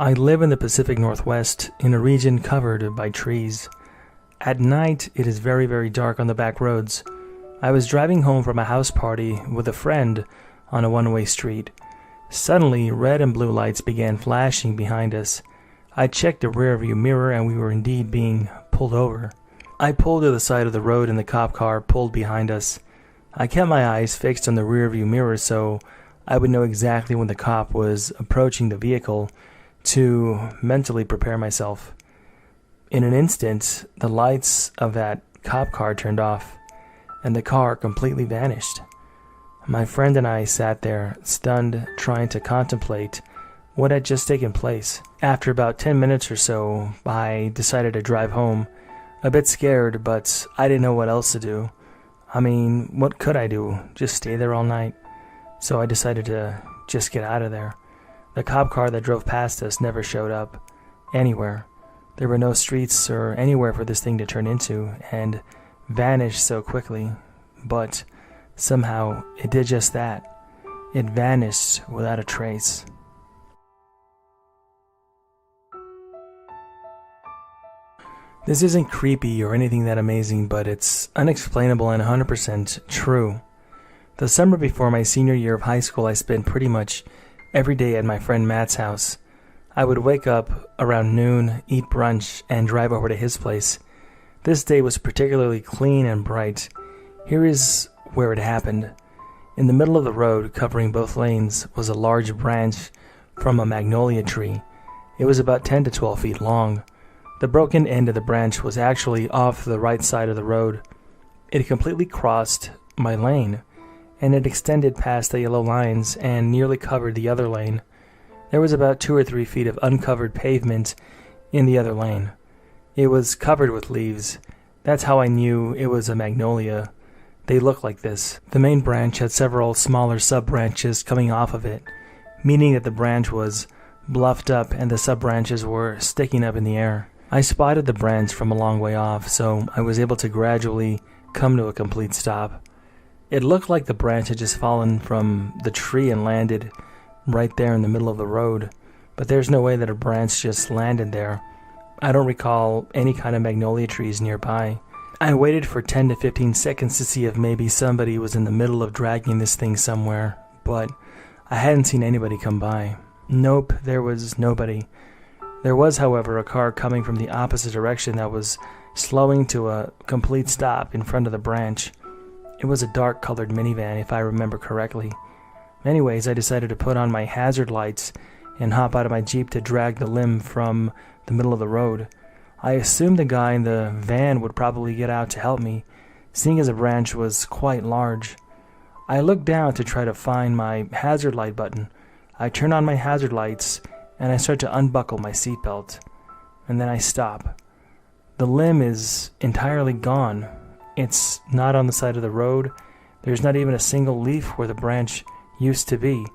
I live in the Pacific Northwest in a region covered by trees. At night, it is very, very dark on the back roads. I was driving home from a house party with a friend on a one-way street. Suddenly, red and blue lights began flashing behind us. I checked the rearview mirror and we were indeed being pulled over. I pulled to the side of the road and the cop car pulled behind us. I kept my eyes fixed on the rearview mirror so I would know exactly when the cop was approaching the vehicle to mentally prepare myself. In an instant, the lights of that cop car turned off and the car completely vanished. My friend and I sat there, stunned, trying to contemplate what had just taken place. After about 10 minutes or so, I decided to drive home, a bit scared, but I didn't know what else to do. I mean, what could I do? Just stay there all night? So I decided to just get out of there. The cop car that drove past us never showed up anywhere. There were no streets or anywhere for this thing to turn into, and vanished so quickly. But somehow, it did just that. It vanished without a trace. This isn't creepy or anything that amazing, but it's unexplainable and 100% true. The summer before my senior year of high school, I spent pretty much every day at my friend Matt's house. I would wake up around noon, eat brunch, and drive over to his place. This day was particularly clean and bright. Here is where it happened. In the middle of the road, covering both lanes, was a large branch from a magnolia tree. It was about 10 to 12 feet long. The broken end of the branch was actually off the right side of the road. It completely crossed my lane, and it extended past the yellow lines and nearly covered the other lane. There was about 2 or 3 feet of uncovered pavement in the other lane. It was covered with leaves. That's how I knew it was a magnolia. They looked like this. The main branch had several smaller sub-branches coming off of it, meaning that the branch was bluffed up and the sub-branches were sticking up in the air. I spotted the branch from a long way off, so I was able to gradually come to a complete stop. It looked like the branch had just fallen from the tree and landed right there in the middle of the road, but there's no way that a branch just landed there. I don't recall any kind of magnolia trees nearby. I waited for 10 to 15 seconds to see if maybe somebody was in the middle of dragging this thing somewhere, but I hadn't seen anybody come by. Nope, there was nobody. There was, however, a car coming from the opposite direction that was slowing to a complete stop in front of the branch. It was a dark-colored minivan, if I remember correctly. Anyways, I decided to put on my hazard lights and hop out of my Jeep to drag the limb from the middle of the road. I assumed the guy in the van would probably get out to help me, seeing as the branch was quite large. I looked down to try to find my hazard light button. I turn on my hazard lights and I start to unbuckle my seatbelt, and then I stop. The limb is entirely gone. It's not on the side of the road. There's not even a single leaf where the branch used to be.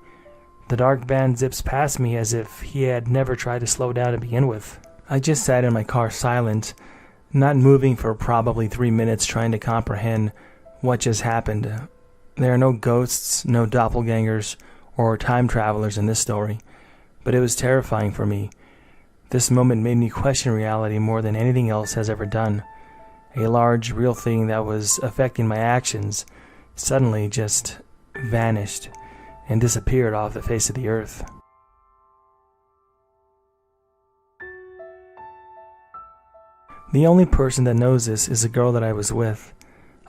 The dark van zips past me as if he had never tried to slow down to begin with. I just sat in my car silent, not moving for probably 3 minutes, trying to comprehend what just happened. There are no ghosts, no doppelgangers, or time travelers in this story, but it was terrifying for me. This moment made me question reality more than anything else has ever done. A large, real thing that was affecting my actions suddenly just vanished and disappeared off the face of the earth. The only person that knows this is the girl that I was with.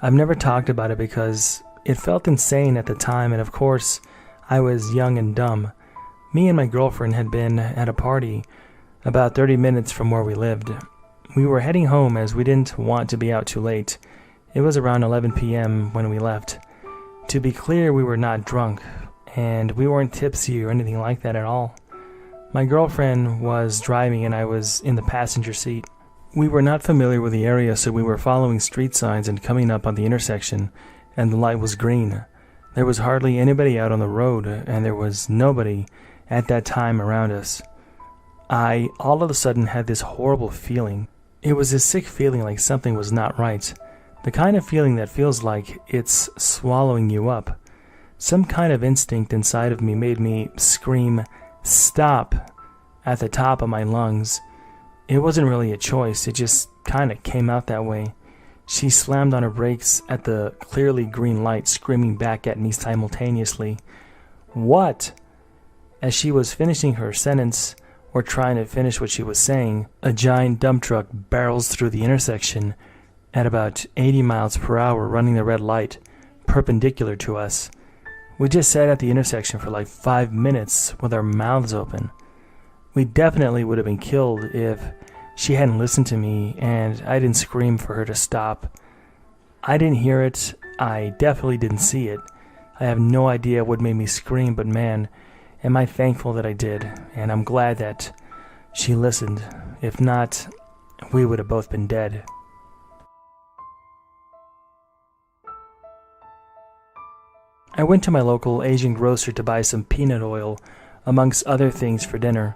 I've never talked about it because it felt insane at the time, and of course, I was young and dumb. Me and my girlfriend had been at a party about 30 minutes from where we lived. We were heading home as we didn't want to be out too late. It was around 11 p.m. when we left. To be clear, we were not drunk, and we weren't tipsy or anything like that at all. My girlfriend was driving and I was in the passenger seat. We were not familiar with the area, so we were following street signs and coming up on the intersection, and the light was green. There was hardly anybody out on the road, and there was nobody at that time around us. I all of a sudden had this horrible feeling. It was a sick feeling like something was not right. The kind of feeling that feels like it's swallowing you up. Some kind of instinct inside of me made me scream, "Stop!" at the top of my lungs. It wasn't really a choice, it just kinda came out that way. She slammed on her brakes at the clearly green light, screaming back at me simultaneously, "What?" As she was finishing her sentence, or trying to finish what she was saying, a giant dump truck barrels through the intersection at about 80 miles per hour, running the red light, perpendicular to us. We just sat at the intersection for like 5 minutes with our mouths open. We definitely would have been killed if she hadn't listened to me and I didn't scream for her to stop. I didn't hear it, I definitely didn't see it. I have no idea what made me scream, but man, am I thankful that I did, and I'm glad that she listened. If not, we would have both been dead. I went to my local Asian grocer to buy some peanut oil, amongst other things for dinner.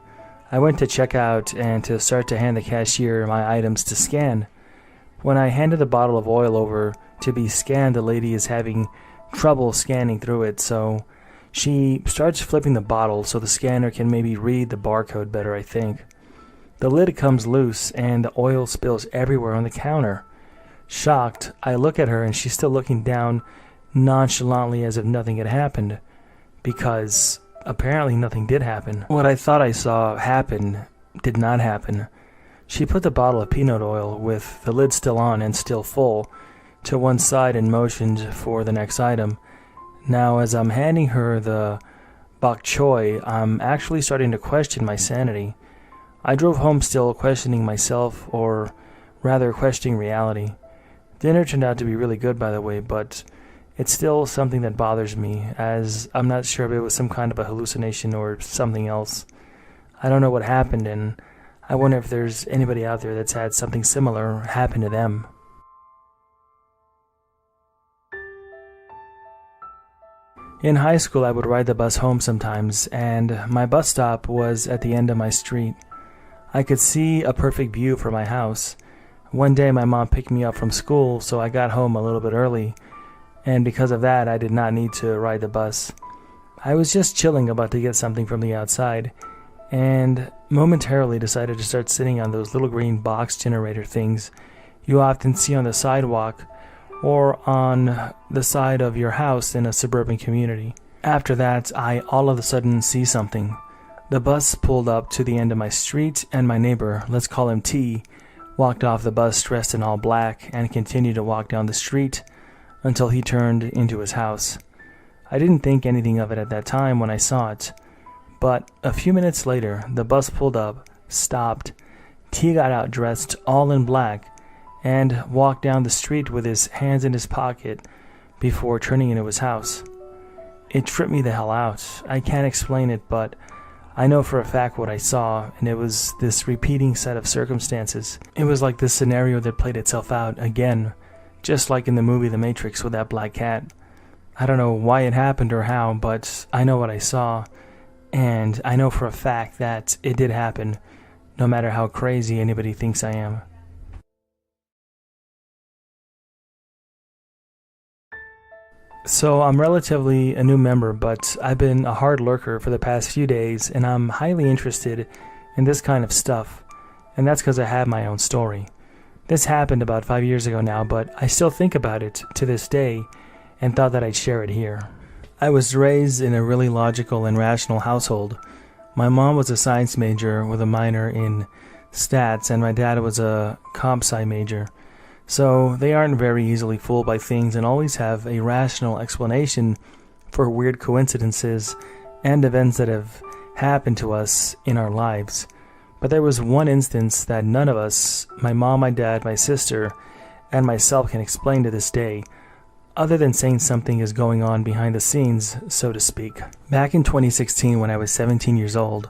I went to check out and to start to hand the cashier my items to scan. When I handed the bottle of oil over to be scanned, the lady is having trouble scanning through it, so she starts flipping the bottle so the scanner can maybe read the barcode better, I think. The lid comes loose and the oil spills everywhere on the counter. Shocked, I look at her and she's still looking down nonchalantly as if nothing had happened, because apparently nothing did happen. What I thought I saw happen did not happen. She put the bottle of peanut oil, with the lid still on and still full, to one side and motioned for the next item. Now, as I'm handing her the bok choy, I'm actually starting to question my sanity. I drove home still questioning myself, or rather questioning reality. Dinner turned out to be really good, by the way, but it's still something that bothers me, as I'm not sure if it was some kind of a hallucination or something else. I don't know what happened, and I wonder if there's anybody out there that's had something similar happen to them. In high school, I would ride the bus home sometimes, and my bus stop was at the end of my street. I could see a perfect view from my house. One day, my mom picked me up from school, so I got home a little bit early, and because of that, I did not need to ride the bus. I was just chilling, about to get something from the outside, and momentarily decided to start sitting on those little green box generator things you often see on the sidewalk or on the side of your house in a suburban community. After that, I all of a sudden see something. The bus pulled up to the end of my street, and my neighbor, let's call him T, walked off the bus dressed in all black and continued to walk down the street until he turned into his house. I didn't think anything of it at that time when I saw it, but a few minutes later, the bus pulled up, stopped, T got out dressed all in black, and walked down the street with his hands in his pocket before turning into his house. It tripped me the hell out. I can't explain it, but I know for a fact what I saw, and it was this repeating set of circumstances. It was like this scenario that played itself out again, just like in the movie The Matrix with that black cat. I don't know why it happened or how, but I know what I saw, and I know for a fact that it did happen, no matter how crazy anybody thinks I am. So I'm relatively a new member, but I've been a hard lurker for the past few days, and I'm highly interested in this kind of stuff, and that's because I have my own story. This happened about 5 years ago now, but I still think about it to this day and thought that I'd share it here. I was raised in a really logical and rational household. My mom was a science major with a minor in stats, and my dad was a comp sci major. So they aren't very easily fooled by things and always have a rational explanation for weird coincidences and events that have happened to us in our lives. But there was one instance that none of us, my mom, my dad, my sister, and myself, can explain to this day, other than saying something is going on behind the scenes, so to speak. Back in 2016, when I was 17 years old,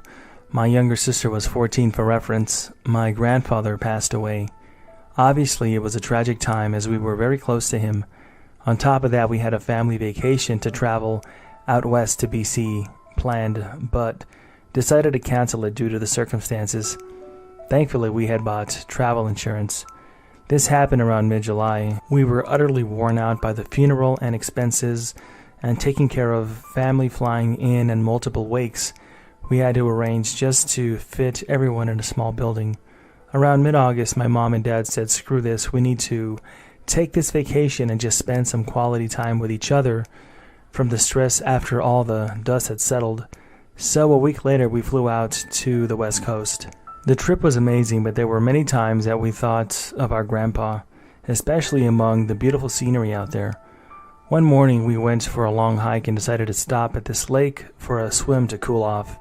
my younger sister was 14 for reference, my grandfather passed away. Obviously, it was a tragic time as we were very close to him. On top of that, we had a family vacation to travel out west to BC planned, but decided to cancel it due to the circumstances. Thankfully, we had bought travel insurance. This happened around mid-July. We were utterly worn out by the funeral and expenses, and taking care of family flying in and multiple wakes. we had to arrange just to fit everyone in a small building. Around mid-August, my mom and dad said, screw this, we need to take this vacation and just spend some quality time with each other from the stress after all the dust had settled. So a week later, we flew out to the West Coast. The trip was amazing, but there were many times that we thought of our grandpa, especially among the beautiful scenery out there. One morning, we went for a long hike and decided to stop at this lake for a swim to cool off.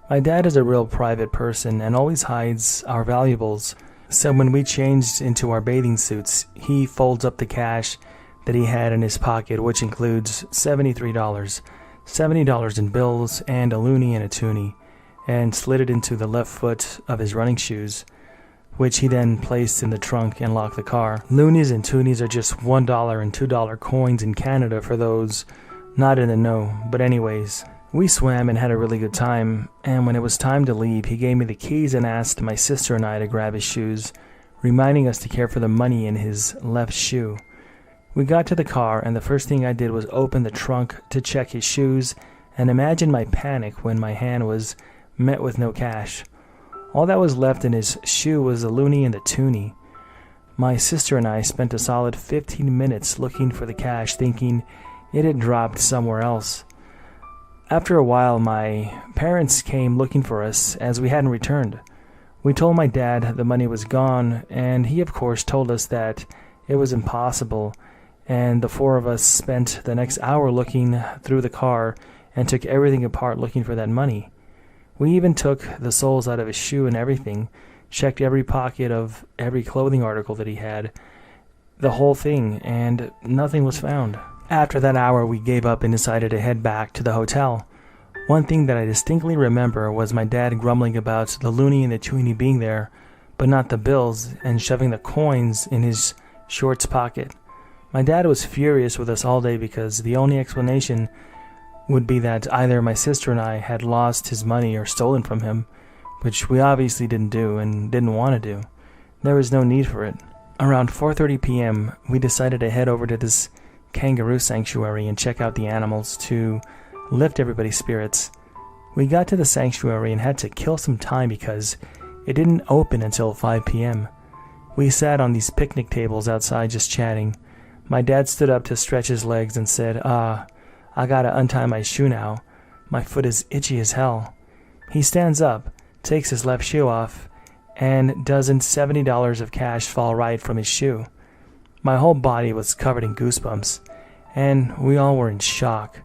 My dad is a real private person and always hides our valuables, so when we changed into our bathing suits, he folds up the cash that he had in his pocket, which includes $73, $70 in bills, and a loonie and a toonie, and slid it into the left foot of his running shoes, which he then placed in the trunk and locked the car. Loonies and toonies are just $1 and $2 coins in Canada for those not in the know, but anyways, we swam and had a really good time, and when it was time to leave, he gave me the keys and asked my sister and I to grab his shoes, reminding us to care for the money in his left shoe. We got to the car, and the first thing I did was open the trunk to check his shoes, and imagine my panic when my hand was met with no cash. All that was left in his shoe was the loonie and the toonie. My sister and I spent a solid 15 minutes looking for the cash, thinking it had dropped somewhere else. After a while, my parents came looking for us as we hadn't returned. We told my dad the money was gone, and he of course told us that it was impossible, and the four of us spent the next hour looking through the car and took everything apart looking for that money. We even took the soles out of his shoe and everything, checked every pocket of every clothing article that he had, the whole thing, and nothing was found. After that hour, we gave up and decided to head back to the hotel. One thing that I distinctly remember was my dad grumbling about the loonie and the toonie being there, but not the bills, and shoving the coins in his shorts pocket. My dad was furious with us all day because the only explanation would be that either my sister and I had lost his money or stolen from him, which we obviously didn't do and didn't want to do. There was no need for it. Around 4:30 p.m., we decided to head over to this kangaroo sanctuary and check out the animals to lift everybody's spirits. We got to the sanctuary and had to kill some time because it didn't open until 5 p.m. We sat on these picnic tables outside just chatting. My dad stood up to stretch his legs and said, I gotta untie my shoe now. My foot is itchy as hell. He stands up, takes his left shoe off, and doesn't $70 of cash fall right from his shoe. My whole body was covered in goosebumps, and we all were in shock.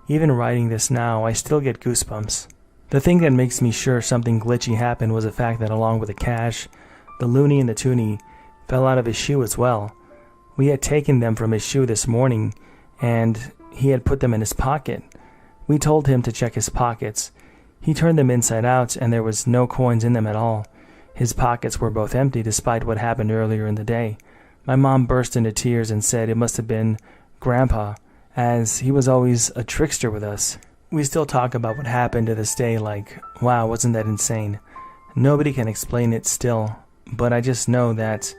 Even writing this now, I still get goosebumps. The thing that makes me sure something glitchy happened was the fact that along with the cash, the loonie and the toonie fell out of his shoe as well. We had taken them from his shoe this morning, and he had put them in his pocket. We told him to check his pockets. He turned them inside out, and there was no coins in them at all. His pockets were both empty despite what happened earlier in the day. My mom burst into tears and said it must have been Grandpa, as he was always a trickster with us. We still talk about what happened to this day like, wow, wasn't that insane? Nobody can explain it still, but I just know that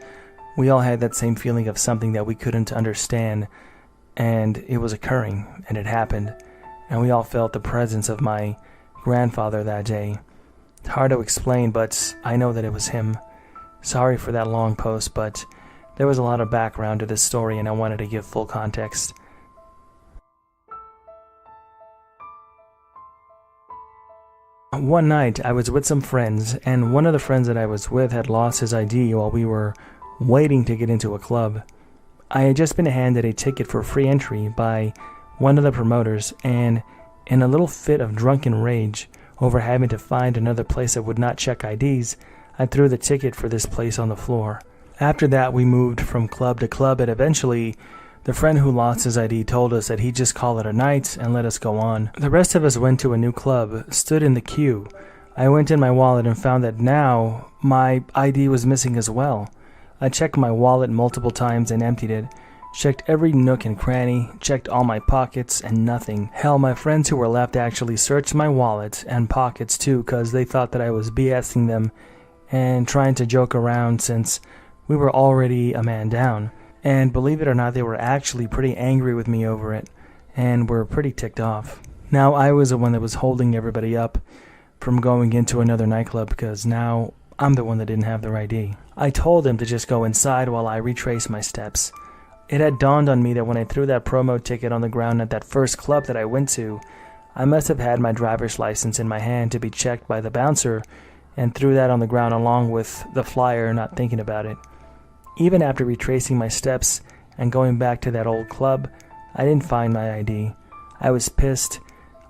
we all had that same feeling of something that we couldn't understand, and it was occurring, and it happened, and we all felt the presence of my grandfather that day. It's hard to explain, but I know that it was him. Sorry for that long post, but there was a lot of background to this story, and I wanted to give full context. One night, I was with some friends, and one of the friends that I was with had lost his ID while we were waiting to get into a club. I had just been handed a ticket for free entry by one of the promoters, and in a little fit of drunken rage over having to find another place that would not check IDs, I threw the ticket for this place on the floor. After that, we moved from club to club, and eventually, the friend who lost his ID told us that he'd just call it a night and let us go on. The rest of us went to a new club, stood in the queue. I went in my wallet and found that now my ID was missing as well. I checked my wallet multiple times and emptied it, checked every nook and cranny, checked all my pockets, and nothing. Hell, my friends who were left actually searched my wallet and pockets too, because they thought that I was BSing them and trying to joke around since we were already a man down. And believe it or not, they were actually pretty angry with me over it, and were pretty ticked off. Now, I was the one that was holding everybody up from going into another nightclub because now I'm the one that didn't have their ID. I told him to just go inside while I retraced my steps. It had dawned on me that when I threw that promo ticket on the ground at that first club that I went to, I must have had my driver's license in my hand to be checked by the bouncer and threw that on the ground along with the flyer, not thinking about it. Even after retracing my steps and going back to that old club, I didn't find my ID. I was pissed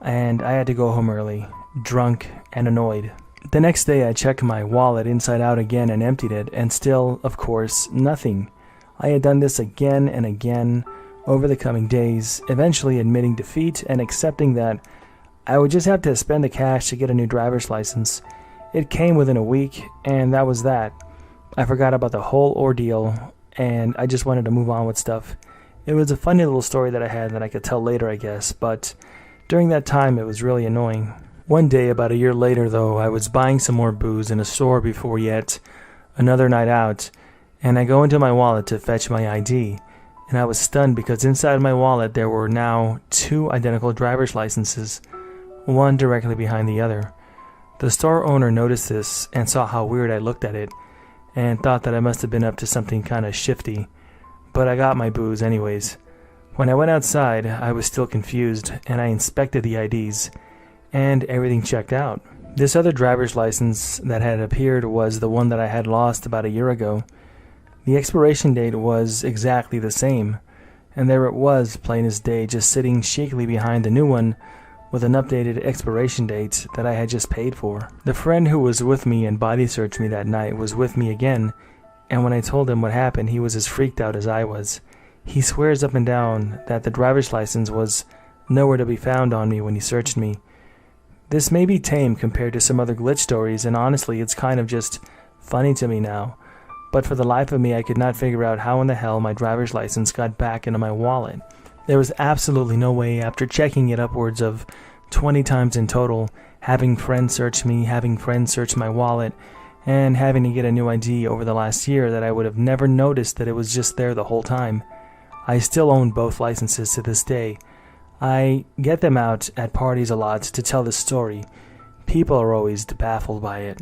and I had to go home early, drunk and annoyed. The next day I checked my wallet inside out again and emptied it, and still, of course, nothing. I had done this again and again over the coming days, eventually admitting defeat and accepting that I would just have to spend the cash to get a new driver's license. It came within a week, and that was that. I forgot about the whole ordeal, and I just wanted to move on with stuff. It was a funny little story that I had that I could tell later, I guess, but during that time it was really annoying. One day, about a year later though, I was buying some more booze in a store before yet another night out, and I go into my wallet to fetch my ID, and I was stunned because inside my wallet there were now 2 identical driver's licenses, one directly behind the other. The store owner noticed this and saw how weird I looked at it, and thought that I must have been up to something kind of shifty, but I got my booze anyways. When I went outside, I was still confused, and I inspected the IDs, and everything checked out. This other driver's license that had appeared was the one that I had lost about a year ago. The expiration date was exactly the same, and there it was, plain as day, just sitting shakily behind the new one with an updated expiration date that I had just paid for. The friend who was with me and body searched me that night was with me again, and when I told him what happened, he was as freaked out as I was. He swears up and down that the driver's license was nowhere to be found on me when he searched me. This may be tame compared to some other glitch stories, and honestly, it's kind of just funny to me now. But for the life of me, I could not figure out how in the hell my driver's license got back into my wallet. There was absolutely no way, after checking it upwards of 20 times in total, having friends search me, having friends search my wallet, and having to get a new ID over the last year, that I would have never noticed that it was just there the whole time. I still own both licenses to this day. I get them out at parties a lot to tell the story. People are always baffled by it.